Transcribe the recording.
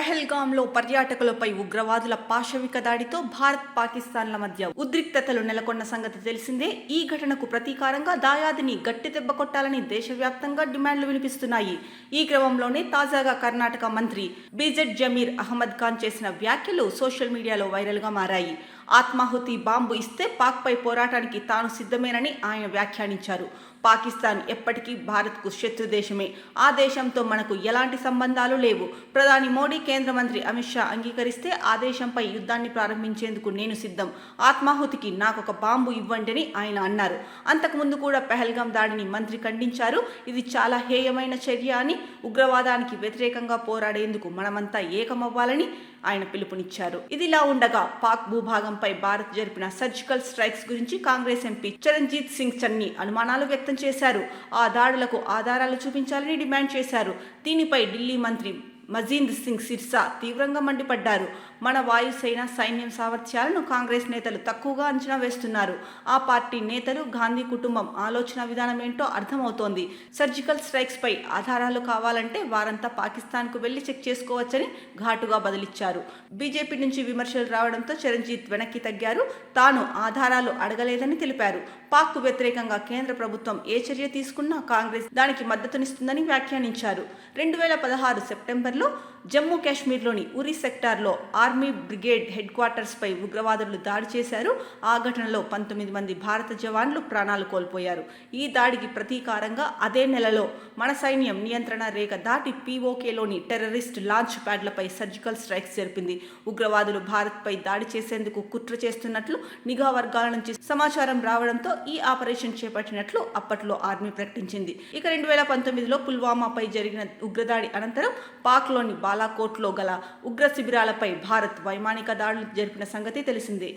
పెహల్గాంలో పర్యాటకులపై ఉగ్రవాదుల పాశవిక దాడితో భారత్ పాకిస్తాన్ల మధ్య ఉద్రిక్తతలు నెలకొన్న సంగతి తెలిసిందే. ఈ ఘటనకు ప్రతీకారంగా దాయాదిని గట్టి దెబ్బ కొట్టాలని దేశవ్యాప్తంగా డిమాండ్లు వినిపిస్తున్నాయి. ఈ క్రమంలోనే తాజాగా కర్ణాటక మంత్రి బీజెడ్ జమీర్ అహ్మద్ ఖాన్ చేసిన వ్యాఖ్యలు సోషల్ మీడియాలో వైరల్గా మారాయి. ఆత్మాహుతి బాంబు ఇస్తే పాక్పై పోరాటానికి తాను సిద్ధమేనని ఆయన వ్యాఖ్యానించారు. పాకిస్తాన్ ఎప్పటికీ భారత్కు శత్రు దేశమే. ఆ దేశంతో మనకు ఎలాంటి సంబంధాలు లేవు. ప్రధాని మోడీ, కేంద్ర మంత్రి అమిత్ షా అంగీకరిస్తే ఆ దేశంపై యుద్ధాన్ని ప్రారంభించేందుకు నేను సిద్ధం. ఆత్మాహుతికి నాకొక బాంబు ఇవ్వండి ఆయన అన్నారు. అంతకుముందు కూడా పెహల్గాం దాడిని మంత్రి ఖండించారు. ఇది చాలా హేయమైన చర్య అని, ఉగ్రవాదానికి వ్యతిరేకంగా పోరాడేందుకు మనమంతా ఏకమవ్వాలని ఆయన పిలుపునిచ్చారు. ఇదిలా ఉండగా పాక్ భూభాగంపై భారత్ జరిపిన సర్జికల్ స్ట్రైక్స్ గురించి కాంగ్రెస్ ఎంపీ చరణ్జీత్ సింగ్ చన్నీ అనుమానాలు వ్యక్తం చేశారు. ఆ దాడులకు ఆధారాలు చూపించాలని డిమాండ్ చేశారు. దీనిపై ఢిల్లీ మంత్రి మజీంద్ సింగ్ సిర్సా తీవ్రంగా మండిపడ్డారు. మన వాయుసేన సైన్యం సామర్థ్యాలను కాంగ్రెస్ నేతలు తక్కువగా అంచనా వేస్తున్నారు. ఆ పార్టీ నేతలు, గాంధీ కుటుంబం ఆలోచన విధానం ఏంటో అర్థమవుతోంది. సర్జికల్ స్ట్రైక్స్ పై ఆధారాలు కావాలంటే వారంతా పాకిస్తాన్కు వెళ్లి చెక్ చేసుకోవచ్చని ఘాటుగా బదులిచ్చారు. బీజేపీ నుంచి విమర్శలు రావడంతో చరణ్జీత్ వెనక్కి తగ్గారు. తాను ఆధారాలు అడగలేదని తెలిపారు. పాక్కు వ్యతిరేకంగా కేంద్ర ప్రభుత్వం ఏ చర్య తీసుకున్నా కాంగ్రెస్ దానికి మద్దతునిస్తుందని వ్యాఖ్యానించారు. 2016 సెప్టెంబర్లో జమ్మూ కాశ్మీర్లోని ఉరి సెక్టార్లో ఆర్మీ బ్రిగేడ్ హెడ్ క్వార్టర్స్పై ఉగ్రవాదులు దాడి చేశారు. ఆ ఘటనలో 19 మంది భారత జవాన్లు ప్రాణాలు కోల్పోయారు. ఈ దాడికి ప్రతీకారంగా అదే నెలలో మన సైన్యం నియంత్రణ రేఖ దాటి పీఓకేలోని టెర్రరిస్ట్ లాంచ్ ప్యాడ్లపై సర్జికల్ స్ట్రైక్స్ జరిపింది. ఉగ్రవాదులు భారత్పై దాడి చేసేందుకు కుట్ర చేస్తున్నట్లు నిఘా వర్గాల నుంచి సమాచారం రావడంతో ఈ ఆపరేషన్ చేపట్టినట్లు అప్పట్లో ఆర్మీ ప్రకటించింది. ఇక 2019లో పుల్వామాపై జరిగిన ఉగ్రదాడి అనంతరం పాక్లోని బాలాకోట్లో గల ఉగ్ర శిబిరాలపై భారత్ వైమానిక దాడులు జరిపిన సంగతి తెలిసిందే.